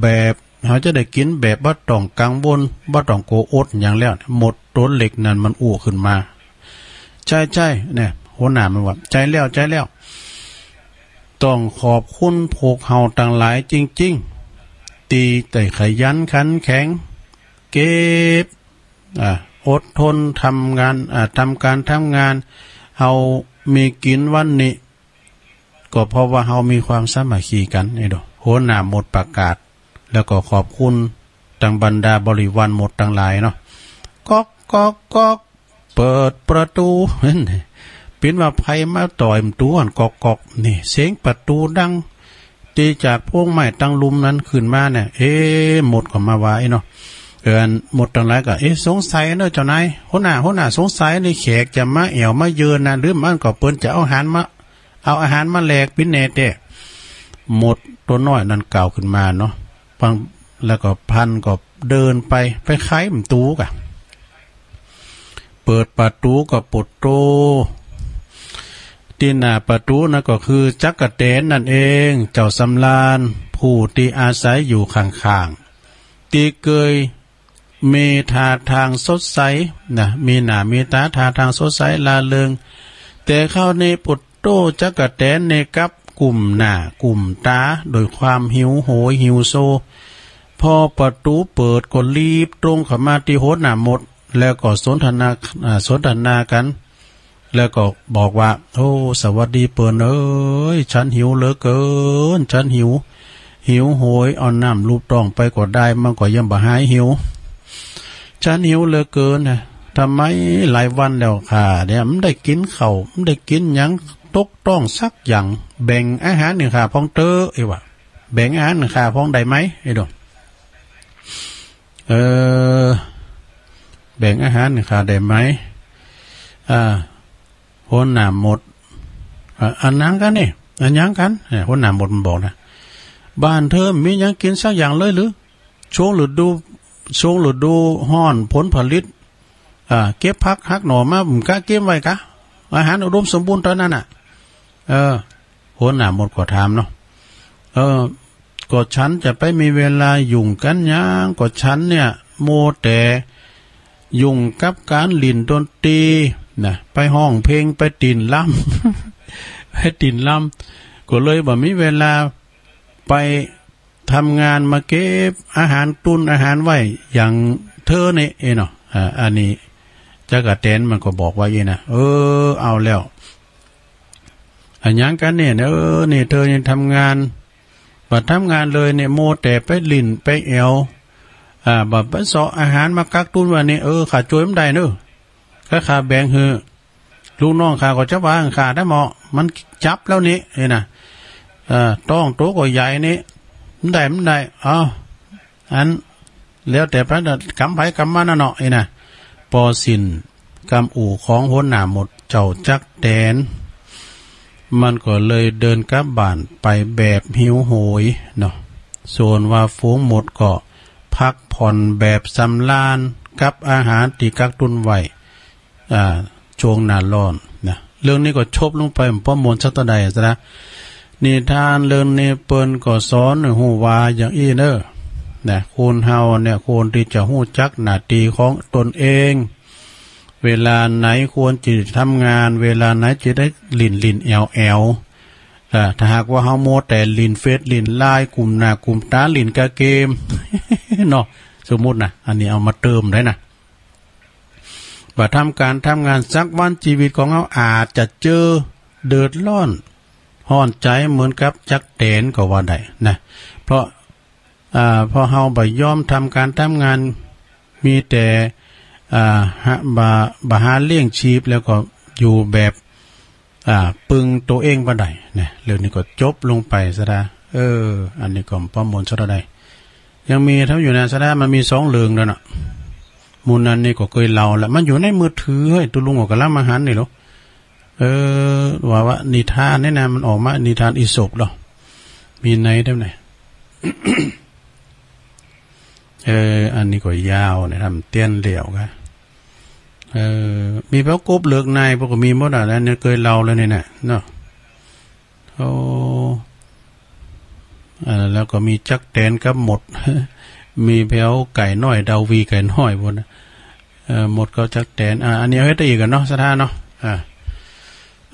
S1: แบบเขาจะได้กินแบบบ่ต้องกังวลบ่ต้องโกอดอย่างแล้วหมดต้นเหล็กนั้นมันอู้ขึ้นมาใช่เนี่ยหัวหน้ามันว่าใจแล้วต้องขอบคุณพวกเฮาต่างหลายจริงๆตีแต่ขยันขันแข็งเก็บอดทนทำงานทำงานเฮามีกินวันนี้ก็เพราะว่าเฮามีความสามัคคีกันนี่ดอกหัวหน้าหมดประกาศแล้วก็ขอบคุณต่างบรรดาบริวารหมดต่างหลายเนาะก๊อกเปิดประตูเห็นเป็นว่าไผมาต่อยประตูอันก๊อกนี่เสียงประตูดังตีจากพวกไม้ตั้งลุมนั้นขึ้นมาเนี่ยหมดก็มาว่าเนาะหมดต่างหลายก็สงสัยเนาะเจ้านายหัวหน้าสงสัยในแขกจะมาแอวมาเยือนนะหรือมันก็เปิ้นจะเอาอาหารมาแลกปินเนตหมดตัวน้อยนั้นเก่าขึ้นมาเนาะฟังแล้วก็พันก็เดินไปไขประตูกะเปิดประตูก็ปดโตที่หน้าประตูนั่นก็คือจักรเตนนั่นเองเจ้าสำราญผู้ที่อาศัยอยู่ข้างๆที่เคยมีท่าทางสดใสมีหน้ามีตาท่าทางสดใสลาเริงแต่เข้าในปดโตจักรเตนในกับกลุ่มหน้ากลุ่มตาโดยความหิวโหยหิวโซพอประตูเปิดก็รีบตรงเข้ามาที่โหดหน้าหมดแล้วก็สนทนากันแล้วก็บอกว่าโอ้สวัสดีเปิ้นเอ้ยฉันหิวเหลือเกินฉันหิวโหยเอาน้ำลูบต้องไปก็ได้มันก็ยังบ่หายหิวฉันหิวเหลือเกินนะทำไมหลายวันแล้วค่ะเนี่ยมันได้กินข้าวมันได้กินหยังตกต้องสักอย่างแบ่งอาหารหนึ่งค่ะพ้องเตอวะแบ่งอาหารหนึ่งค่ะพ้องได้ไหมดอกแบ่งอาหารหนึ่งค่ะได้ไหมหัวหน้าหมดอันนั้นกันนี่อันยังกันหัวหน้าหมดมันบอกนะบ้านเธอมียังกินสักอย่างเลยหรือช่วงฤดูห้อนผลผลิตเก็บพักหักหน่อมาผมกะเก็บไว้กะอาหารอุดมสมบูรณ์ตอนนั้นหัวหน้าหมดก็ถามเนาะก็ฉันจะไปมีเวลายุ่งกันยังก็ฉันเนี่ยโมแต่ยุ่งกับการเล่นดนตรีไปห้องเพลงไปตีนล่ำก็เลยบ่มีเวลาไปทำงานมาเก็บอาหารตุนอาหารไว้อย่างเธอเนี่ยเนาะอันนี้จักรเตนมันก็บอกว่านะเอาแล้วอันยังกันเนี่ยนี่เธอเนี่ยทำงานบัดทำงานเลยเนี่ยโมแต่ไปลิ่นไปแอวบัดไปเสาะอาหารมากักตุนวันนี้ขาดจวยมันได้เนอะก็ขาแบ่งหือลูกน้องขาก็จะวางขาได้เหมาะมันจับแล้วนี่นะต้องโตก็ใหญ่นี่มันได้อันแล้วแต่พระกำไผกำมันน่ะเนาะนะปอสินกำอู่ของหัวหน้าหมดเจ้าจักแดนมันก็เลยเดินกลับบ้านไปแบบหิวโหยเนาะส่วนว่าฝูงหมดก็พักผ่อนแบบสำราญกับอาหารที่กักตุนไว้ช่วงหน้าร้อนนะเรื่องนี้ก็ชบลงไปป้อมมนชัตใดซะนะนิทานเรื่องนี้เปิ้นก็สอนหูว่าอย่างอีเนอนะคนเฮาเนี่ยควรที่จะหู้จักหน้าที่ของตนเองเวลาไหนควรจะทำงานเวลาไหนจะได้ลินแอลถ้าหากว่าเฮาโมแต่ลินเฟซลินไลน์กลุ่มหน้ากลุ่มตาลินกะเกม เนาะสมมุตินะอันนี้เอามาเติมได้นะว่าทำงานสักวันชีวิตของเฮาอาจจะเจอเดือดร้อนห้อนใจเหมือนกับจักเตนก็ว่าได้นะเพราะพอเฮาบ่ยอมทำงานมีแต่บาหาเลี้ยงชีพแล้วก็อยู่แบบปึงตัวเองบ่ได้นะเรื่องนี้ก็จบลงไปซะละอันนี้ก็ประมวลซะได้ยังมีทั้งอยู่ในซะละมันมี2เรื่องแล้วเนาะ มูนันนี่ก็เคยเล่าแล้วมันอยู่ในมือถือเฮ้ยตุลุงก็ละมาหันนี่หรอว่านิทานนี่นะมันออกมานิทานอีสปหรอมีไหนได้ไหน อันนี้ก็ยาวนะทำเตี้ยนเหลี่ยวกันมีพระกบเลือกนายพวกก็มีหมดอ่ะเนี่ยเคยเล่าแล้วเนี่ยนะเนาะแล้วก็มีจักแตนกับหมด มีแผวไก่น้อยดาววีไก่น้อยพวกนะหมดก็จักแตนอันนี้เอาเฮ็ดอีกกันเนาะสถานเนาะ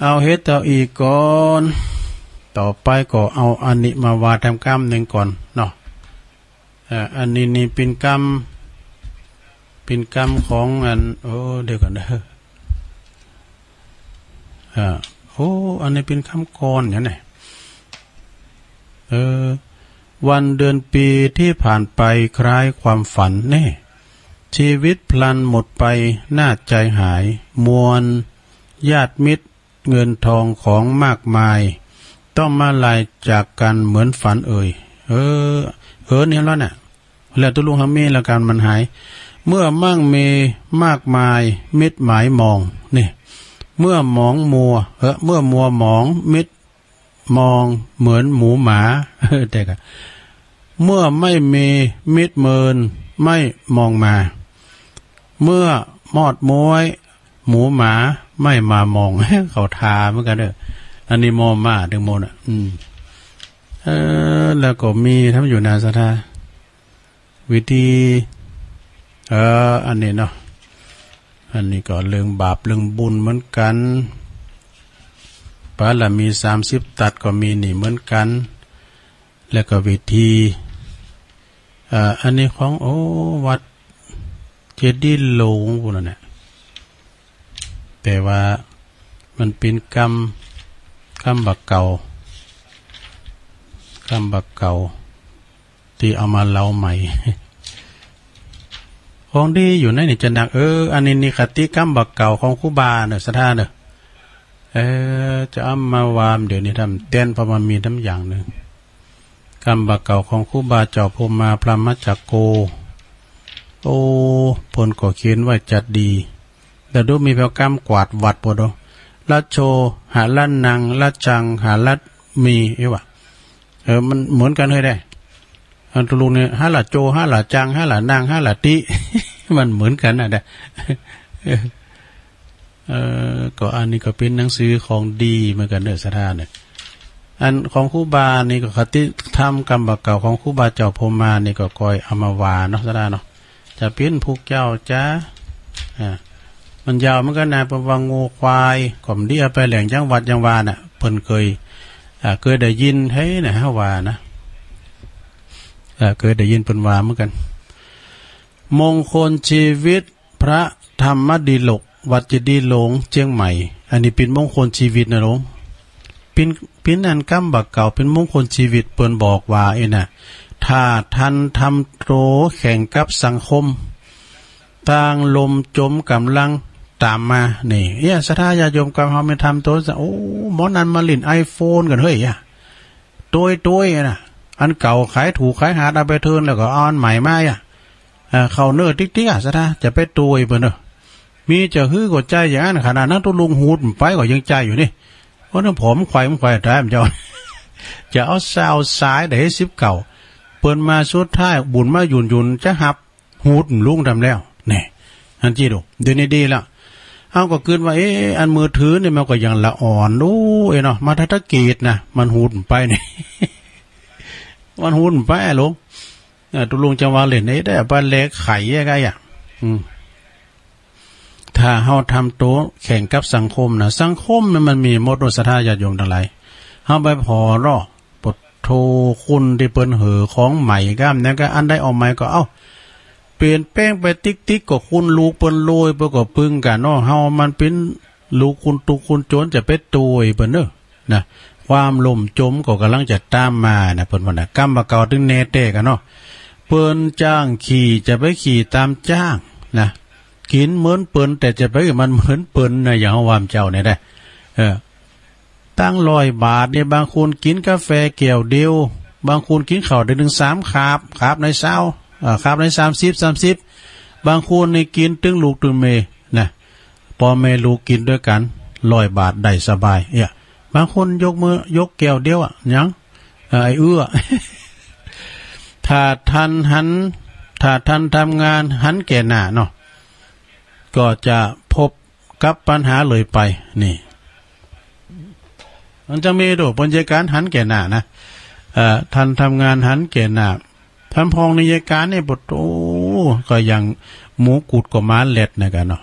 S1: เอาเฮ็ดต่ออีกก่อนต่อไปก็เอาอันนี้มาวาทำกรรมหนึ่งก่อนเนาะอันนี้นี่เป็นกรรมของอันเดี๋ยวก่อนเด้ออันนี้เป็นคำกรเนี่ยไงวันเดือนปีที่ผ่านไปคล้ายความฝันแน่ชีวิตพลันหมดไปน่าใจหายมวลญาติมิตรเงินทองของมากมายต้องมาลายจากกันเหมือนฝันเนี่ยแล้วเนี่ยแล้วตุลุงทำมีละการมันหายเมื่อมั่งมีมากมายมิตรหมายมองนี่เมื่อหมองมัวเมื่อมัวหมองมิตรมองเหมือนหมูหมาแต่ก็เมื่อไม่มีมิตรเมินไม่มองมาเมื่อมอดม้วยหมูหมาไม่มามอง เขาทาเหมือนกันเด้ออันนี้มอมาดึงโมน่ะแล้วก็มีทำอยู่นาสถาวิธีอันนี้เนาะอันนี้ก็เรื่องบาปเรื่องบุญเหมือนกันปาละมี30ตัดก็มีนี่เหมือนกันแล้วก็วิธีอันนี้ของวัดเจดีย์หลงพวกนั้นเนี่ยแต่ว่ามันเป็นกรรมบักเก่าที่เอามาเล่าใหม่ของดีอยู่ในนี่จะดักอันนี้นี่คติกรรมบักเก่าของครูบาเนี่ยสถานเนี่ยจะเอามาวามเดี๋ยวนี้ทำเต้นเพราะมันมีทั้งอย่างหนึ่งกรรมบักเก่าของครูบาเจ้าพมาพระมัจจโกผลก็เขียนไว้จัดดีแต่ดูมีแผวกรรมกวาดวัดปวดลัดโชหาลัดนางลัดจังหาลัดมีวะมันเหมือนกันเลยได้อันตุลุงเนี่ยหาลัดโจหาลัดจังหาลัดนางหาลัดติ มันเหมือนกันนะได้ ก็อันนี้ก็เป็นหนังสือของดีเหมือนกันเด้อสถานเนี่ยอันของครูบานี่ก็คติธรรมกรรมบักเก่าของครูบาเจ้าพมานี่ก็คอยเอามาวาเนาะสถานเนาะจะเป็นผูกเจ้าจ้ามันยาวเหมือนกันนะประวังงูควายก่อมเดียไปแหล่งจังหวัดจังหวาน่ะเพิ่นเคยได้ยินให้นะฮะว่านะเคยได้ยินเพิ่นว่าเหมือนกันมงคลชีวิตพระธรรมดิลกวัดเจดีย์หลงเชียงใหม่อันนี้เป็นมงคลชีวิตนะหลวงเป็นอันกำบักเก่าเป็นมงคลชีวิตเปิ้นบอกว่าน่ะถ้าทันทำโตแข่งกับสังคมต่างลมจมกำลังตามมานี่ศรัทธาญาโยมกับเฮาไม่ทำโตหมอนั้นมาเล่น iPhone กันเฮ้ยตัวน่ะอันเก่าขายถูกขายหาเอาไปเทินแล้วก็เอาอันใหม่มาเข้าเนื้อติ๊กๆศรัทธาจะไปตัวเพิ่นมีจะฮื้อกดใจอย่างนั้นขนาดนั้นตุลุงหูดไปก็ยังใจอยู่นี่เพราะนั้นผมควายได้มันจะเอาสาวสายได้10เก่าเปิ้นมาสุดท้ายบุญมาหยุ่นจะหับหูดลุงทำแล้วนี่อันจี้ดูเดี๋ยวนี้ดีแล้วเอาก็คิดว่าอันมือถือนี่มันก็ยังละอ่อนดูเนาะมาทัศกีดนะมันหูดไปนี่ มันหูดไปลุงตุลุงจะว่าเล่นได้บ้านเล็กไข่ยังไงถ้าเฮาทำโตแข่งกับสังคมนะสังคมมันมีหมดโดยศรัทธาญาติโยมทั้งหลายเฮาไปพอรอปดโทคุณที่เปิ้นเหอของใหม่ก้ามนั้นก็อันได้ออกใหม่ก็เปลี่ยนแป้งไปติ๊กก็คุณลูกเปิ้นโรยเปิ้นก็ปึ้งกันเนาะเฮามันเป็นลูกคุณตุคุณโจรจะไปตวยเปิ้นนะความล่มจมก็กำลังจะตามมานะเปิ้นว่าน่ะกรรมบักเก่าถึงแน่เตกันเนาะเปิ้นจ้างขี่จะไปขี่ตามจ้างนะกินเหมือนเปิ้นแต่จะไปมันเหมือนเปิ้นนะอย่างวามเจ้าเนี่ยได้ตั้ง100 บาทเนี่ยบางคนกินกาแฟแก้วเดียวบางคนกินข้าวได้ถึง3 คาบในเช้าคาบใน30 บางคนในกินตึงลูกตึงเมนะพอเมลูกกินด้วยกัน100 บาทได้สบายเนี่ยบางคนยกมือยกแก้วเดียวอ่ะยังไอ้ถ้าท่านทำงานหันแก่หน้าเนาะก็จะพบกับปัญหาเลยไปนี่มันจะมีดูบรรยากาศหันแก่หน้านะท่านทำงานหันแก่หน้าท่านพองในยการเนี่ยบทโอ้ก็ยังหมูกุดกับม้าเล็ดนะกันเนาะ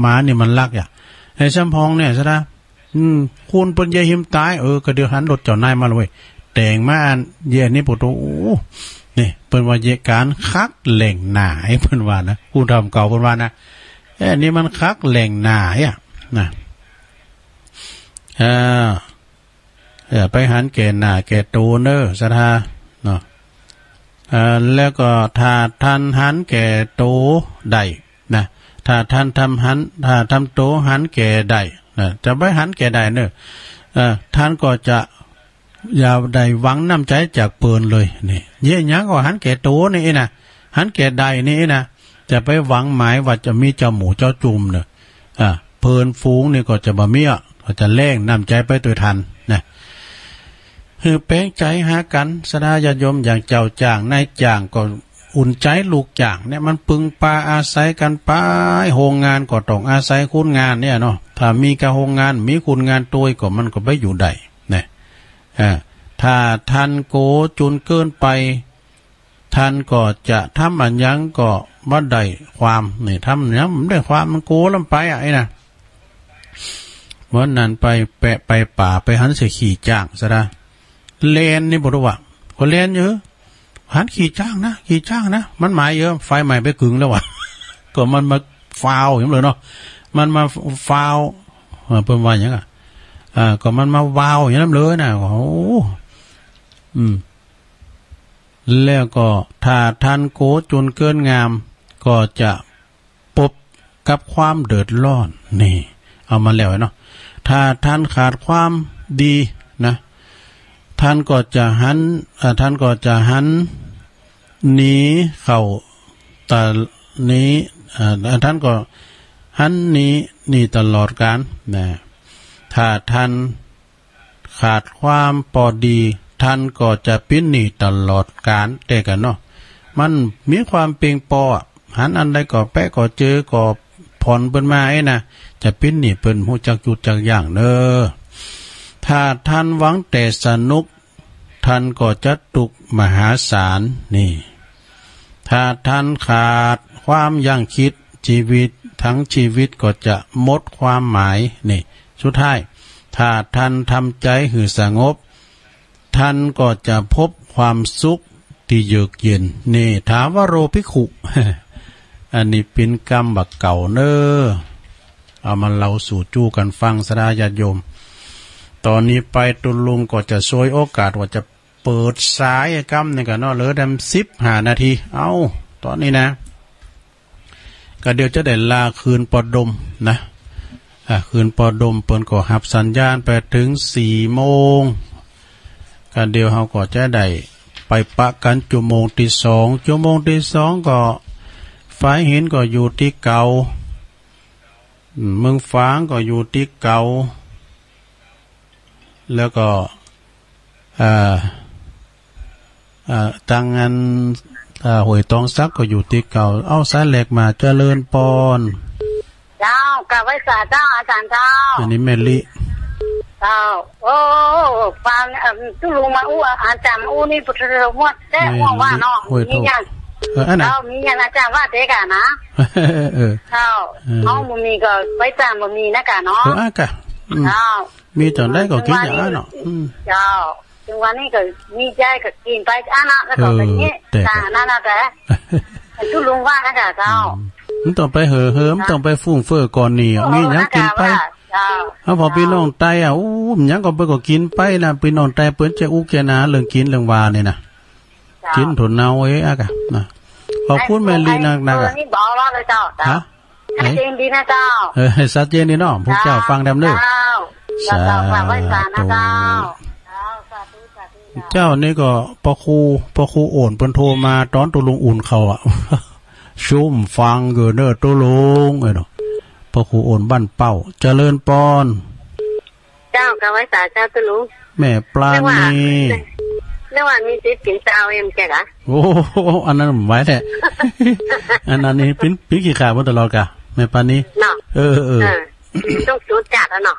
S1: ม้านี่มันลักอ่ะไอ้ซ้ำพองเนี่ยซะนะคุณปัญญาหิมตายก็เดี๋ยวหันรถเจ้านายมาเลยแต่งมาเย็นนี่ปวดโอ้นี่เป็นวันเยการคักแหล่งหนาไอ้เพิ่นว่านะผู้ทำเก่าเพิ่นว่านะนี่มันคักแหล่งหนาอ่ะนะไปหันแก่หน้าแก่ตูเนอสถาเนาะแล้วก็ถ้าท่านหันแก่โตได้นะถ้าท่านทำโตหันแก่ได้นะจะไปหันแก่ได้เนอะท่านก็จะอย่าได้หวังน้ำใจจากเปินเลยนี่เยี่ยยังก็หันแก่โตนี่นะหันแก่ได้นี่นะจะไปหวังหมายว่าจะมีเจ้าหมูเจ้าจุ่มเนอะเปินฟูงนี่ก็จะบ่มีก็จะแล่งน้ำใจไปตัวทันนะคือแป้งใจหากันสดาญาติโยมอย่างเจ้าจ้างนายจ้างก็อุ่นใจลูกจ้างเนี่ยมันปึงปาอาศัยกันไปโรงงานก็ต้องอาศัยคุณงานเนี่ยเนาะถ้ามีกะโรงงานมีคุณงานตัวก็มันก็ไม่อยู่ได้นะถ้าท่านโกจุนเกินไปท่านก็จะทำอันยังก็บ่ได้ความนี่ทำเนี่ยมันได้ความมันโกลำไปไอ้นะวันนั้นไปแปะไปป่าไปหันเสียขี่จ้างซะนะเลนนี่บอกว่าคนเลนเยอะหันขี่จ้างนะมันหมายเยอะไฟใหม่ไปกึ่งแล้ววะ ก็มันมาฟาวอย่างเลยเนาะมันมาฟาวเพิ่มว่าอย่างอ่ะก็มันมาวาวอย่างนั้นเลยนะโอ้แล้วก็ถ้าท่านโกจนเกินงามก็จะพบกับความเดือดร้อนนี่เอามาแล้วเนาะถ้าท่านขาดความดีนะท่านก็จะหันหนีเข้าตานี้ท่านก็หันหนีตลอดกาลนะถ้าท่านขาดความพอดีท่านก็จะปิ้นหนีตลอดกาลแต่กันเนาะมันมีความเพียงพอหันอันใดก็แปะก็เจอก็ผ่อนเปิ้นมาไอ้นะจะปิ้นหนีเปิ้นฮู้จักจุดจักอย่างเด้อถ้าท่านหวังแต่สนุกท่านก็จะตุกมหาศาลนี่ถ้าท่านขาดความยั้งคิดชีวิตทั้งชีวิตก็จะหมดความหมายนี่สุดท้ายถ้าท่านทำใจหือสงบท่านก็จะพบความสุขที่เยือกเย็นนี่ถามว่าโรภิกขุ อันนี้เป็นกรรมบักเก่าเนอเอามาเล่าสู่จู้กันฟังสดาญาติโยมตอนนี้ไปตุลุงก็จะช่วยโอกาสว่าจะเปิดสายกรรมนี่กันเนาะเหลือดำ15 นาทีเอาตอนนี้นะก็เดี๋ยวจะได้ลาคืนปอดมนะคืนปอดมเปิ้นก็หับสัญญาณไปถึง4 โมงก็เดี๋ยวเฮาก็จะได้ไปปะกันชั่วโมงที่2ก็ไฟหินก็อยู่ที่เก่าเมืองฟางก็อยู่ที่เก่าแล้วก็ตังงานหวยตองซักก็อยู่ที่เก่าเอาสายเหล็กมาเจริญปอน
S2: เจ้ากะไว้สาเจ้าอาจารย์เจ้า
S1: อันนี้แม่ลิ
S2: เจ้าโอ้ฟังตุลุงมาอู้อาจารย์อู้นี่ปุถุชนหมดแต่ว่าเนาะมีอย่างเจ้ามีอย่างอาจารย์ว่าเด็กนะเจ้าน้องบ่มีก็ไว้จามบ่มีนะกะเนาะ
S1: กะเจ้ามีตอนได้ก็กินอย่างนั้นเนาะ
S2: เจ้าถึงวันนี้ก็มีใจก็กินไปอันนั้นแล้วก็แบบนี้ตานั่นน่ะแต่ตุลุงว่านะกะเจ้า
S1: มันต้องไปเหิมต้องไปฟุ้งเฟ้อก่อนนี่มีหยังกินไปพอพี่น้องไตอู้หยังก็เปิ้นก็กินไปนะพี่น้องไตเปิ้นจะอุกแกนาเรื่องกินเรื่องวานี่นะกินถุนเอาอะกะนะขอบคุณแม่ลีนักๆ
S2: นี่บอกว่าเลยเจ้าฮะชัดเจนดีนะเจ้า
S1: ชัดเจนนี่เนาะพวกเจ้าฟังดำเด้อ
S2: สาธุ
S1: เจ้านี่ก็พ่อครูโอนเปิ้นโทรมาตอนตุลุงอุ่นเขาอ่ะ ชุ่มฟังเกินเนอตัวลุงไอ้เนาะพระครูโอนบ้านเป้าเจริญปอน
S2: เจ้ากะไว้สาเจ้าตัวลุง
S1: แม่ปลาณี
S2: เรื่องว่ามีสิทธิ์กินเจ้าเอ็มแกะ
S1: โอ้อันนั้นไว้แท้อันนั้นนี่ปิ้นกี่ขาบตลอดกะแม่ปลาณีเออ
S2: ต้องสูดจัดแล้วเนาะ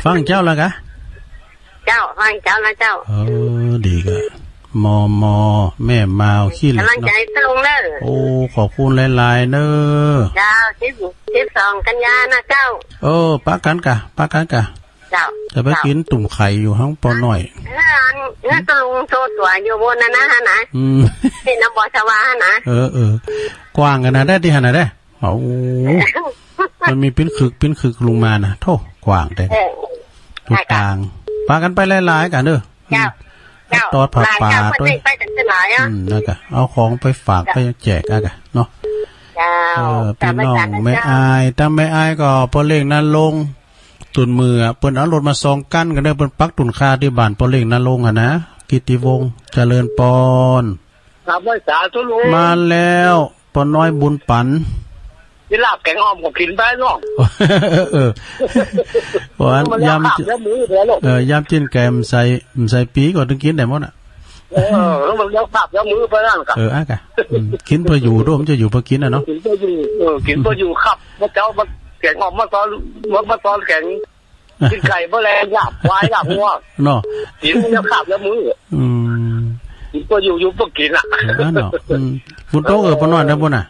S1: ฟังเจ้าแล้วกะ
S2: เจ้าฟังเจ้านะเจ้า
S1: ดีกะมอแม่มาวขี้เหล็ก
S2: กำลังใจตรงเนอะ
S1: โอ้ขอบคุณหลายๆเนอะ
S2: เจ้า12 กันยานะเจ้า
S1: ปากันกะ
S2: เจ้า
S1: จะไปกินตุ่มไข่อยู่ห้องปอหน่อย
S2: งั้นตะลุงโชว์ตัวอยู่บนนั้นนะฮะนะที่น้ำบ่อชวานะ
S1: กว้างกันนะได้ที่หนได้โอ้มันมีปิ้นคึกลงมานะโธ่กว้างแต่ทุกกลางปากันไปหลายๆกันเด้อตอดผักป่าด้วยนั่นกะเอาของไปฝากไปแจกอะกะเนาะพี่น้องไม่อายถ้าไม่อายก็พอเล่งนั้นลงตุนมือเปิ้นเอารถมาซองกั้นกันได้เปิ้นปักตุนคาที่บ้านพอเล่งนั้นลงนะกิติวงศ์เจริญปอน
S2: ครับไว้สาธุลุง
S1: มาแล้วปอน้อยบุญปัน
S2: ที่ลาบแกงอ้อมก็กินได้เนาะ
S1: หวานยำยำจิ้นแกมใส่ปีก็ถึงกินได้หมดอ่ะ
S2: แล้วมันยกภาพยกมือไปนั่นกะ
S1: อ่ะกะกินเพื่ออยู่ด้วยมันจะอยู่เพื่อกินอ่ะเนาะ
S2: กินเพื่ออยู่กินเพื่ออยู่ครับมาเจ้ามาแกงอ้อมมาตอนแกงกินไก่เพื่อแรงหยาบควายหยาบงัว
S1: เนาะ
S2: กินยกภาพยกมือกินเพื่ออยู่เพื่อกินอ่ะ
S1: เนาะบุญโตปนอนได้บุญอ่ะ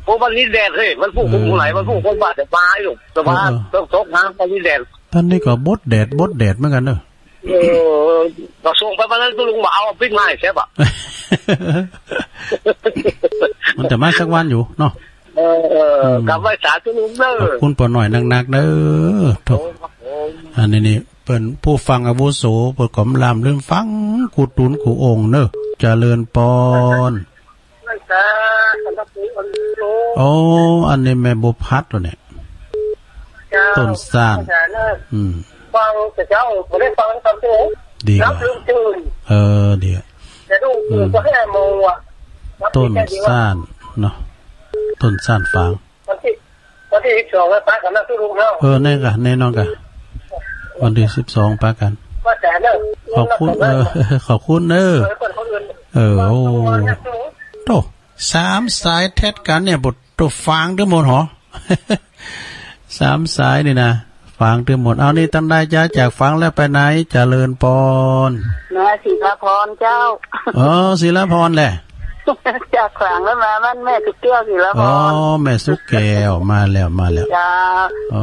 S2: โอ้วันนี้แดดเลยมันพูดคุ้มไหลมันพูดคนบาดแต่มาอยู่แต่ว่าต้องตกน้ำวันนี้แดด
S1: ท่านนี่ก็บดแดดเหมือนกันเนอะ
S2: ก็ส่งไปวันนั้นก็ลุงมาเอาปิ้งมาใช่ปะ
S1: มันจะมาสักวันอยู่เนาะ
S2: กลับไว้สาธุลุงเด้อ
S1: คุณปอหน่อยนักๆเด้อถูกอันนี้เป็นผู้ฟังอาวุโสเปิดกล่อมลามเรื่องฟังกูตุนกูองเนอะเจริญปอนโอ้อันนี้แม่บุพัดตัวเนี่ยต้นซ่าน
S2: ฟังแต่เจ้าไม่ได้ฟังตามตัว
S1: ดีกว่าดี
S2: แต่ดูก็แค่มองว่ะ
S1: ต้นซ่านเนาะต้นซ่านฟัง
S2: วันที่12แล้วป้ากันนะทุลุงเนาะ
S1: แน่กะแน่นอนกะวันที่12ป้ากันขอบคุณขอบคุณโอ้โต3 สายแทดกันเนี่ยบทตัวฟังทั้งหมดหรอ3 สายนี่นะฟังทั้งหมดเอานี่ตั้งได้จ้าจากฟังแล้วไปไหนเจริญปอน
S2: มาศิลพรเจ้า
S1: ศิลพรแหละ
S2: จากขลังแล้วมาบ้านแม่สุกแก้วศิลพร
S1: แม่สุกแก้วมาแล้ว
S2: จ้า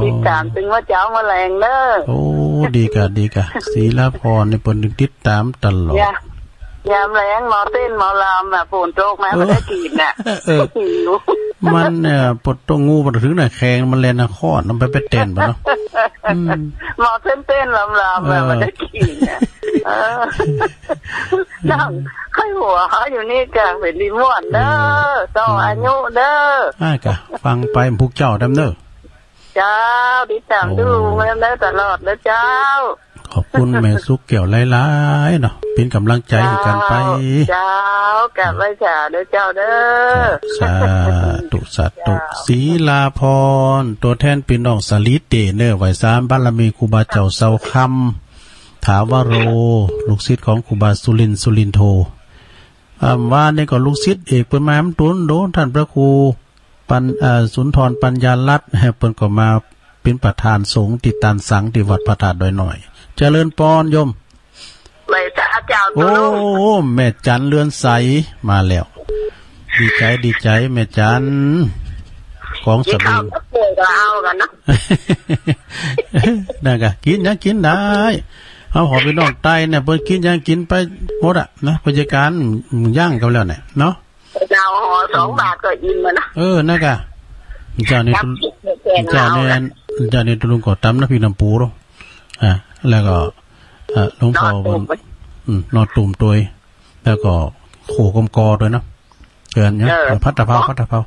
S2: ติดตามถึงว่าเจ้ามาแรงเด้อ
S1: โอ้ดีกะศิลพรนี่เพิ่นติดตามตลอด
S2: ยามแรงหมอเต้นหมอลำน่ะฝนตกมาไม่ได้กินน่ะ
S1: มันเนี่ยปดตัวงูปดถึงน่ะแข็งมันแลนคอดมันไปเต้นบ่เนาะ
S2: หมอเต้นลำน่ะมันได้กินน่ะนั่งไข้หัวอยู่นี่กะเป็นดีม่วนเด้อต่ออายุเด้
S1: อกะฟังไปพวกเจ้าดำเด้อ
S2: เจ้าติดตามดูมาได้ตลอดเด้อเจ้า
S1: ขอบคุณแม่สุกเกี่ยวหลายๆเนาะเป็นกำลังใจให้กันไป
S2: เจ้ากลับไว้จ้าเด้อเจ้าเด้อ
S1: สาธุศีลาพรตัวแทนพี่น้องสลิดเตเนอร์ไหวสามบารมีครูบาเจ้าเซาคำถาวโรลูกศิษย์ของครูบาสุรินโทว่านี่ก็ลูกศิษย์เอกเปิ้นมาตุนโดท่านพระครูสุนทรปัญญาลัตน์เปิ้นก็มาเป็นประธานสงฆ์ติตันสังที่วัดพระธาตุดอยหน่อยเจริญปอนโยม
S2: ไม่จ้าเจ้า
S1: โอ้แม่จันเรือนใสมาแล้วดีใจแม่จันของสบิง
S2: เอากันนะ
S1: นั่นก็กินยังกินได้เอาขอไปน้องไตเนี่ยเพิ่นกินยังกินไปหมดอ่ะนะผู้จัดการย่างกันแล้วเนี่ยเนาะ
S2: ดาวห่อ2 บาทก็อิ่มแล้วนะ
S1: นั่นก็เจ้านี่ตุลุงก็ตำน้ำพริกน้ำปูหรอแล้วก็หลวงพ่อนอตุ่มตัวแล้วก็โขกมกอด้วยเนาะเกินเนี่ยพัดตะเภา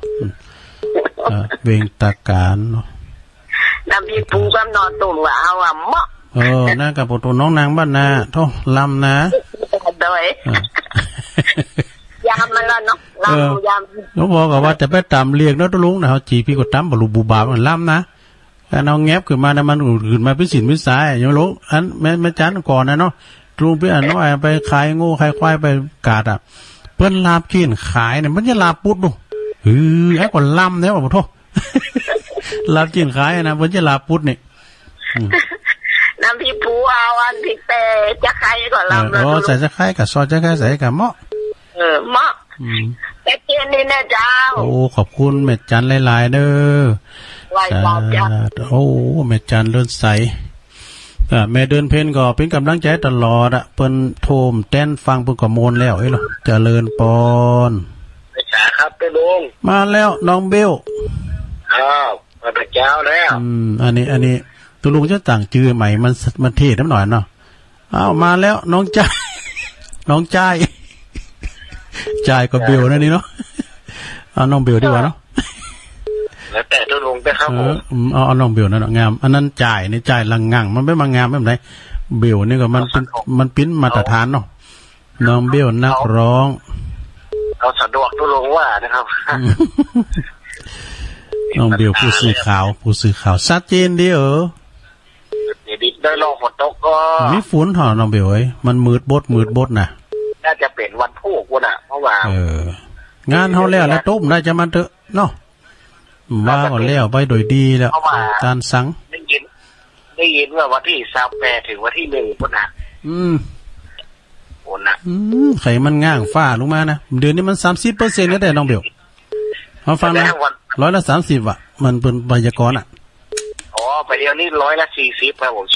S1: เวงตาการเนาะ
S2: น้ำพริกปูกับนอตุ่มว่าเอาเหมาะ
S1: น่ากับปุถุน้องนางบ้านนาท่อลำนะ
S2: โดยยามมันละเนาะ ลำยำ
S1: ลุงบอกว่าแต่ไปตามเรียกเนาะลุงนะเขาจีพี่ก็ตามบลูบูบามันล่ำนะแต่เอาแงบขึ้นมานะมันขึ้นมาพิสิทธิ์พิสายอย่างลุงอันแม่จันก่อนนะเนาะลุงพี่อันน้อยไปขายงูขายควายไปกาดอ่ะเปิ้นลาบกินขายเนี่ยมันจะลาบปุ๊ดดูไอ้คนล่ำเนี่ยบอกโทษลาบกินขายนะมันจะลาบปุ๊ดนี่
S2: น้ำพริกปูเอาอันพริกแต่จะไข่ก่อนลำ
S1: แล้วใส่จะไข่กับซอสจะไข่ใส่กับหม้อ
S2: หม้อแต่เจนนี่นะเจ้า
S1: โอ้ขอบคุณแม่จันหลายๆเด้อโอ้แม่จันเลื่อนใสแม่เดินเพนก็เป็นกำลังใจตลอดอ่ะเปิ้นโทมแต้นฟังเปิ้นก็โมนแล้วเอ้ยเหรอเจริญปอน
S3: ไปฉาครับไปลุง
S1: มาแล้วน้องเบล
S3: มาพระเจ้าแล้ว
S1: อันนี้ตัวลุงจะต่างจื่อใหม่มันเท่น้ำหน่อยเนาะอ้าวมาแล้วน้องจ้ายน้องจ้ายจ่ายก็เบลนั่นนี่เนาะเอาน้องเบลดีกว่าเนาะ
S3: แล้วแต่ตัวลุงไปครับผม
S1: เอาน้องเบลนั่นงามอันนั้นจ่ายนี่จ่ายลังงังมันไม่มางามไม่เหมือนไรเบลนี่ก็มันปิ้นมาตรฐานเนาะน้องเบลนักร้อง
S3: เอาสะดวกตัวลุงว่านะครับ
S1: น้องเบลผู้สื่อข่าวชัดเจนดี
S3: เดี๋ยวดิได้ลองฝนตกก็
S1: มีฝนห่อน้องเบลเอ้ยมันมืดบดน่ะ
S3: น่าจะเป็นวันพุธวันน่ะเพราะว่
S1: างานเฮาแล้วต้มได้จะมันเถอะเนาะว่าก่อนแล้วไปโดยดีแล้วการสัง
S3: ได้ยินว่าวันที่28ถึงวันที่1พุ่นน่ะพุ่นน่ะ
S1: ไขมันง่างฟ้าลงมานะเดือนนี้มัน 30% แล้วแต่น้องเบลเฮาฟังนะ130อ่ะมันเป็นไวยากรณ์อ่ะ
S3: อ๋อไปเดี๋ยวนี้140ครับผม